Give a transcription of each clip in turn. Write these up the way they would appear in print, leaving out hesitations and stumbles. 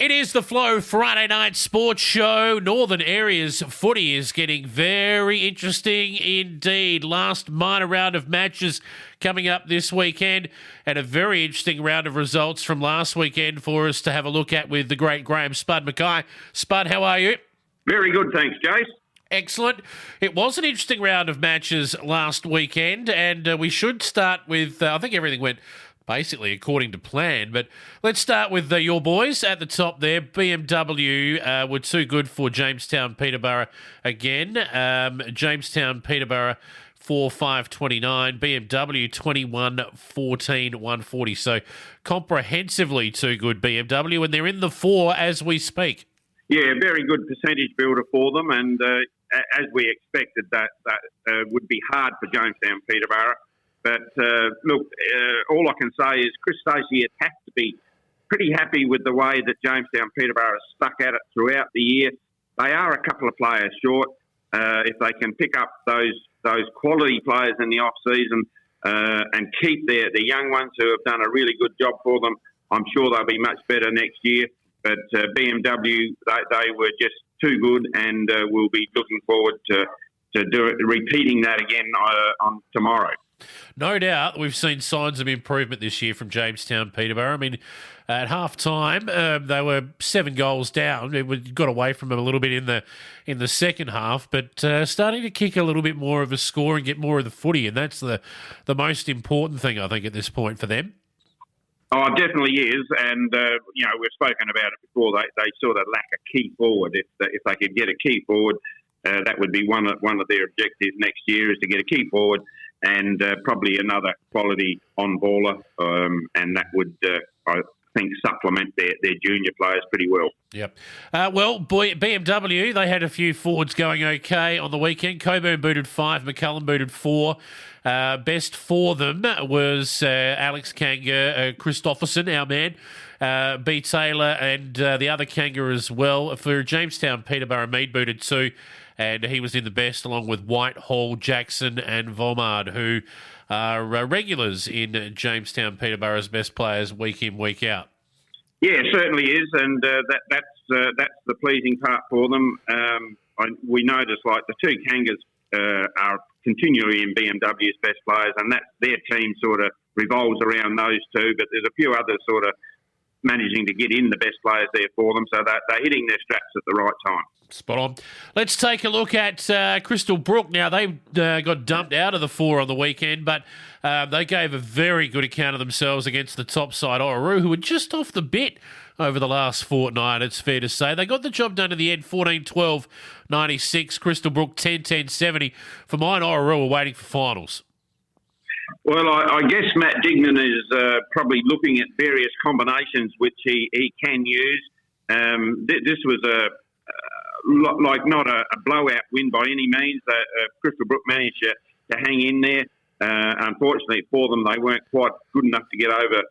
It is the Flow Friday night sports show. Northern Areas footy is getting very interesting indeed. Last minor round of matches coming up this weekend, and a very interesting round of results from last weekend for us to have a look at with the great Graham Spud McKay. Spud, how are you? Very good, thanks, Jace. Excellent. It was an interesting round of matches last weekend, and we should start with, I think everything went basically according to plan, but let's start with your boys at the top there. BMW were too good for Jamestown Peterborough again. Jamestown Peterborough 4-5-29, BMW 21-14-140. So comprehensively too good BMW, and they're in the four as we speak. Yeah, very good percentage builder for them, and as we expected, that would be hard for Jamestown Peterborough. But look, all I can say is Chris Stacey has to be pretty happy with the way that Jamestown Peterborough has stuck at it throughout the year. They are a couple of players short. If they can pick up those quality players in the off-season and keep the young ones who have done a really good job for them, I'm sure they'll be much better next year. But BMW, they were just too good, and we'll be looking forward to repeating that again on tomorrow. No doubt we've seen signs of improvement this year from Jamestown Peterborough. I mean, at half-time, they were 7 goals down. It got away from them a little bit in the second half, but starting to kick a little bit more of a score and get more of the footy, and that's the most important thing, I think, at this point for them. Oh, it definitely is, and we've spoken about it before. They sort of lack a key forward. If they could get a key forward, that would be one of their objectives next year, is to get a key forward and probably another quality on-baller, and that would, I think, supplement their junior players pretty well. Yep. BMW, they had a few forwards going okay on the weekend. Coburn booted 5, McCullum booted 4. Best for them was Alex Kanga, Christopherson, our man, B. Taylor, and the other Kanga as well. For Jamestown Peterborough, Mead booted 2. And he was in the best, along with White, Hall, Jackson and Vomard, who are regulars in Jamestown Peterborough's best players week in, week out. Yeah, it certainly is, and that's the pleasing part for them. We noticed, like, the two Kangas are continually in BMW's best players, and that their team sort of revolves around those two, but there's a few others sort of managing to get in the best players there for them, so they're hitting their straps at the right time. Spot on. Let's take a look at Crystal Brook. Now, they got dumped out of the 4 on the weekend, but they gave a very good account of themselves against the top side, Orroroo, who were just off the bit over the last fortnight, it's fair to say. They got the job done in the end, 14-12-96. Crystal Brook 10-10-70. For mine, Orroroo are waiting for finals. Well, I guess Matt Dignan is probably looking at various combinations which he can use. This was not a blowout win by any means. Crystal Brook managed to hang in there. Unfortunately for them, they weren't quite good enough to get over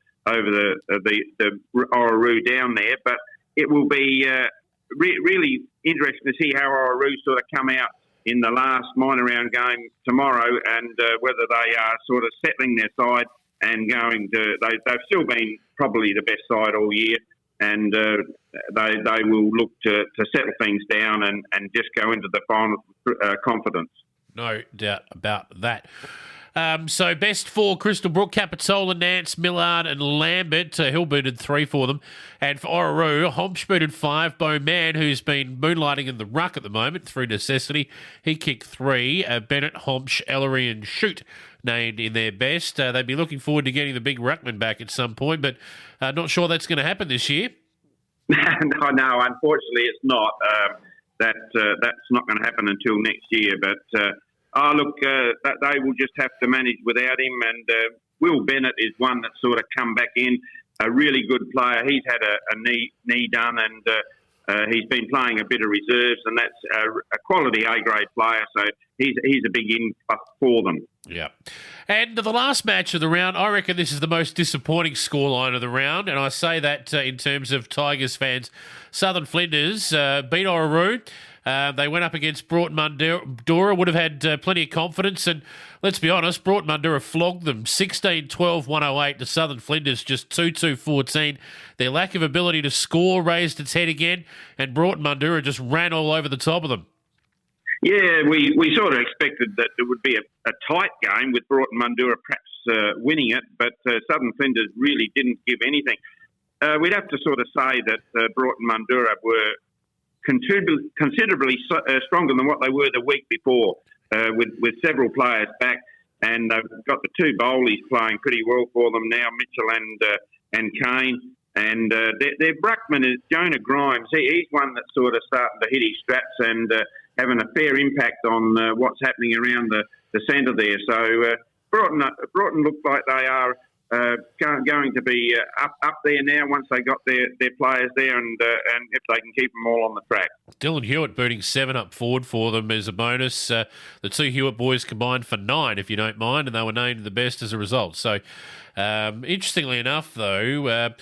the Orroroo down there. But it will be really interesting to see how Orroroo sort of come out in the last minor round game tomorrow, and whether they are sort of settling their side and going to. They've still been probably the best side all year, and they will look to settle things down and just go into the final confidence. No doubt about that. So best for Crystal Brook, Capitola, Nance, Millard and Lambert. Hill booted 3 for them. And for Orroroo, Homsch booted 5. Bo Man, who's been moonlighting in the ruck at the moment through necessity, he kicked 3. Bennett, Homsch, Ellery and Shute named in their best. They'd be looking forward to getting the big ruckman back at some point, but not sure that's going to happen this year. No, unfortunately it's not. That's not going to happen until next year, but... they will just have to manage without him. And Will Bennett is one that's sort of come back in, a really good player. He's had a knee done, and he's been playing a bit of reserves, and that's a quality A-grade player. So he's a big in for them. Yeah. And the last match of the round, I reckon this is the most disappointing scoreline of the round, and I say that in terms of Tigers fans. Southern Flinders beat Orroroo. They went up against Broughton Mandurah, would have had plenty of confidence. And let's be honest, Broughton Mandurah flogged them 16-12-108 to Southern Flinders, just 2-2-14. Their lack of ability to score raised its head again, and Broughton Mandurah just ran all over the top of them. Yeah, we sort of expected that it would be a tight game with Broughton Mandurah perhaps winning it, but Southern Flinders really didn't give anything. We'd have to sort of say that Broughton Mandurah were considerably stronger than what they were the week before, with several players back, and they've got the two bowlies playing pretty well for them now, Mitchell and Kane. And their ruckman is Jonah Grimes. He's one that's sort of starting to hit his straps and having a fair impact on what's happening around the centre there. So Broughton look like they are going to be up there now once they got their players there, and if they can keep them all on the track. Dylan Hewitt booting 7 up forward for them as a bonus. The two Hewitt boys combined for 9, if you don't mind, and they were named the best as a result. So interestingly enough, though,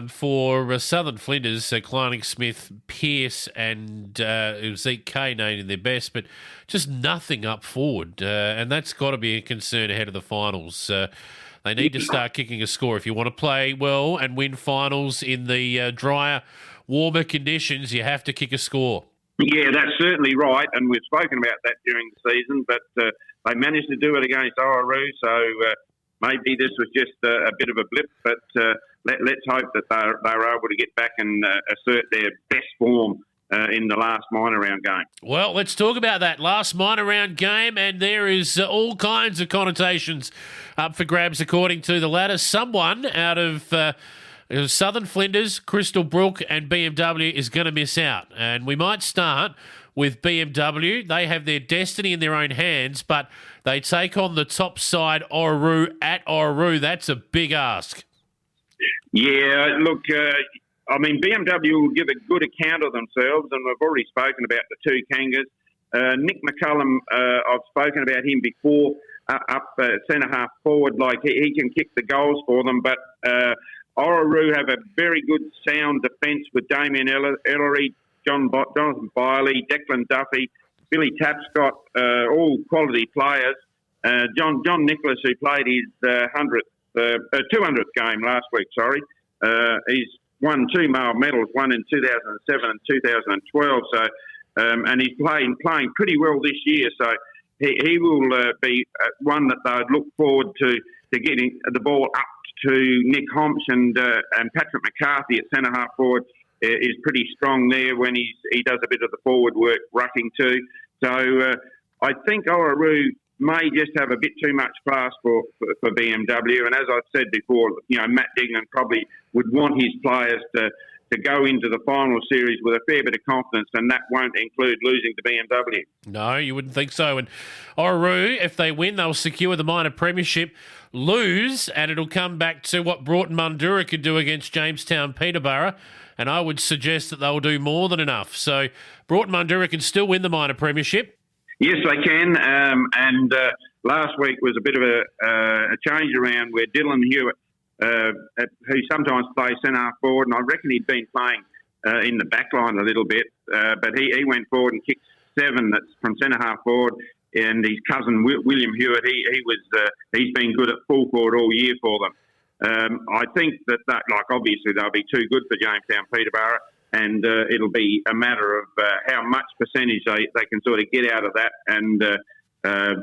for Southern Flinders, Clarning Smith, Pearce and Zeke Kay named their best, but just nothing up forward. And that's got to be a concern ahead of the finals. They need to start kicking a score. If you want to play well and win finals in the drier, warmer conditions, you have to kick a score. Yeah, that's certainly right, and we've spoken about that during the season, but they managed to do it against Orroroo, so maybe this was just a bit of a blip, but let's hope that they're able to get back and assert their best form in the last minor round game. Well, let's talk about that last minor round game, and there is all kinds of connotations up for grabs according to the ladder. Someone out of Southern Flinders, Crystal Brook and BMW is going to miss out, and we might start with BMW. They have their destiny in their own hands, but they take on the top side Orroroo at Orroroo. That's a big ask. Yeah, look, I mean, BMW will give a good account of themselves, and we've already spoken about the two Kangas. Nick McCullum, I've spoken about him before, up centre-half forward, like he can kick the goals for them, but Orroroo have a very good sound defence with Damien Ellery, Jonathan Biley, Declan Duffy, Billy Tapscott, all quality players. John Nicholas, who played his 200th game last week, he's won 2 male medals, one in 2007 and 2012. So, and he's playing pretty well this year. So he will be one that they would look forward to getting the ball up to Nick Homps, and Patrick McCarthy at centre half forward is pretty strong there when he does a bit of the forward work, rucking too. So I think Orroroo may just have a bit too much class for BMW. And as I've said before, Matt Dignan probably would want his players to go into the final series with a fair bit of confidence, and that won't include losing to BMW. No, you wouldn't think so. And Orroroo, if they win, they'll secure the minor premiership. Lose, and it'll come back to what Broughton Mandurah could do against Jamestown Peterborough, and I would suggest that they'll do more than enough. So Broughton Mandurah can still win the minor premiership. Yes, they can. And last week was a bit of a change around where Dylan Hewitt, who sometimes plays centre-half forward, and I reckon he'd been playing in the back line a little bit, but he went forward and kicked 7 that's from centre-half forward, and his cousin William Hewitt, he's been good at full forward all year for them. I think that obviously they'll be too good for Jamestown Peterborough, and it'll be a matter of how much percentage they can sort of get out of that, and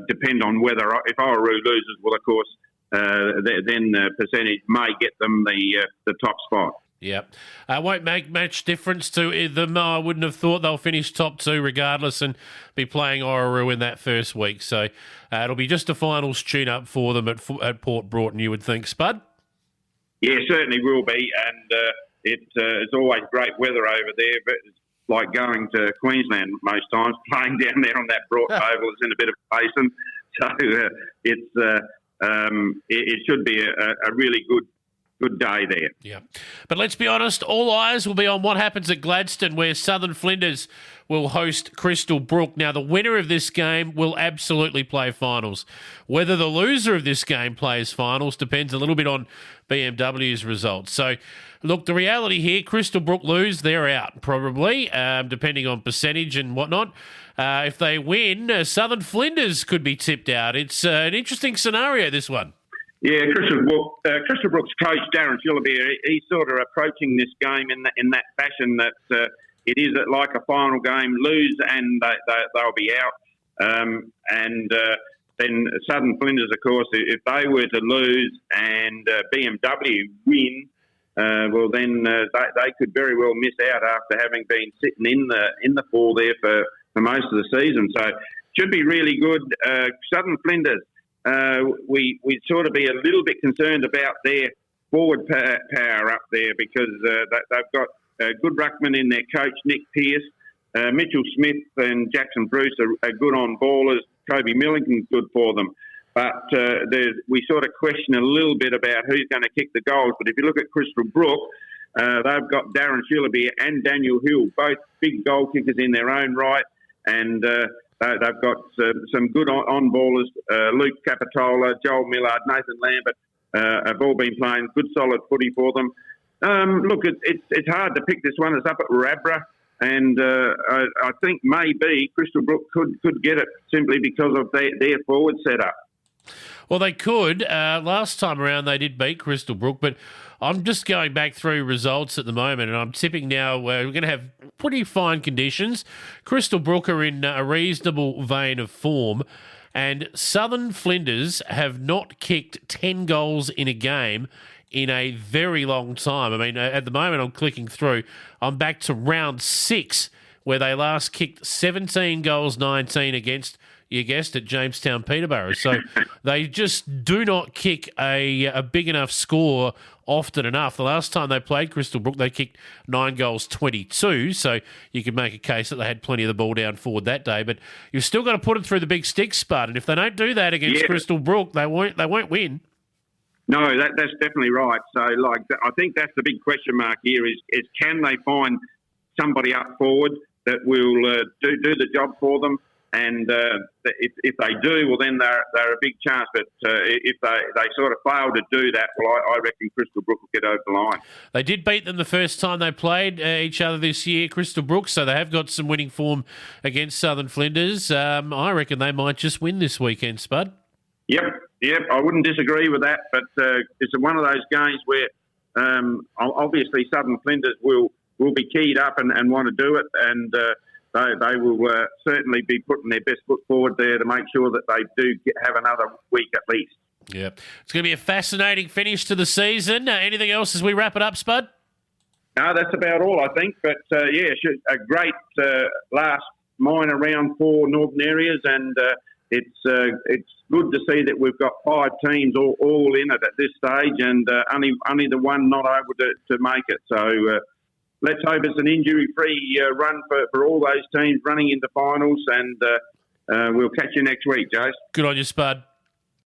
depend on whether, if Orroroo loses, well, of course, then the percentage may get them the top spot. Yep. Won't make much difference to them. I wouldn't have thought they'll finish top 2 regardless and be playing Orroroo in that first week. So it'll be just a finals tune-up for them at Port Broughton, you would think, Spud? Yeah, certainly will be. And it's always great weather over there, but it's like going to Queensland most times, playing down there on that Broughton Oval is in a bit of a basin. So it should be a really good good day there. Yeah. But let's be honest, all eyes will be on what happens at Gladstone, where Southern Flinders will host Crystal Brook. Now, the winner of this game will absolutely play finals. Whether the loser of this game plays finals depends a little bit on BMW's results. So, look, the reality here, Crystal Brook lose, they're out probably, depending on percentage and whatnot. If they win, Southern Flinders could be tipped out. It's an interesting scenario, this one. Yeah, Crystal Brook's coach, Darren Phillibeer, he's sort of approaching this game in that fashion that it is like a final game, lose and they'll be out. Then Southern Flinders, of course, if they were to lose and BMW win, well then they could very well miss out after having been sitting in the fall there for most of the season. So should be really good. Southern Flinders, we sort of be a little bit concerned about their forward power up there because they've got good ruckman in their coach, Nick Pearce. Mitchell Smith and Jackson Bruce are good on ballers. Kobe Millington's good for them. But we sort of question a little bit about who's going to kick the goals. But if you look at Crystal Brook, they've got Darren Phillibeer and Daniel Hill, both big goal kickers in their own right. And they've got some good on-ballers. Luke Capitola, Joel Millard, Nathan Lambert have all been playing good, solid footy for them. Look, it's hard to pick this one. It's up at Rabra. And I think maybe Crystal Brook could get it simply because of their forward setup. Well, they could. Last time around, they did beat Crystal Brook, but I'm just going back through results at the moment, and I'm tipping now we're going to have pretty fine conditions. Crystal Brook are in a reasonable vein of form, and Southern Flinders have not kicked 10 goals in a game in a very long time. I mean, at the moment I'm clicking through, I'm back to round 6, where they last kicked 17 goals, 19 against, you guessed it, Jamestown Peterborough. So they just do not kick a big enough score often enough. The last time they played Crystal Brook, they kicked 9 goals, 22. So you could make a case that they had plenty of the ball down forward that day. But you've still got to put it through the big stick, Spud. And if they don't do that against Crystal Brook, they won't win. No, that's definitely right. So, I think that's the big question mark here is can they find somebody up forward that will do the job for them? And if they do, well, then they're a big chance. But if they sort of fail to do that, well, I reckon Crystal Brook will get over the line. They did beat them the first time they played each other this year, Crystal Brook, so they have got some winning form against Southern Flinders. I reckon they might just win this weekend, Spud. Yep, I wouldn't disagree with that, but it's one of those games where obviously Southern Flinders will be keyed up and want to do it, and they will certainly be putting their best foot forward there to make sure that they do have another week at least. Yeah, it's going to be a fascinating finish to the season. Anything else as we wrap it up, Spud? No, that's about all, I think, but a great last minor round for Northern Areas, and it's good to see that we've got 5 teams all in it at this stage, and only the one not able to make it. So let's hope it's an injury-free run for all those teams running into finals, and we'll catch you next week, Jace. Good on you, Spud.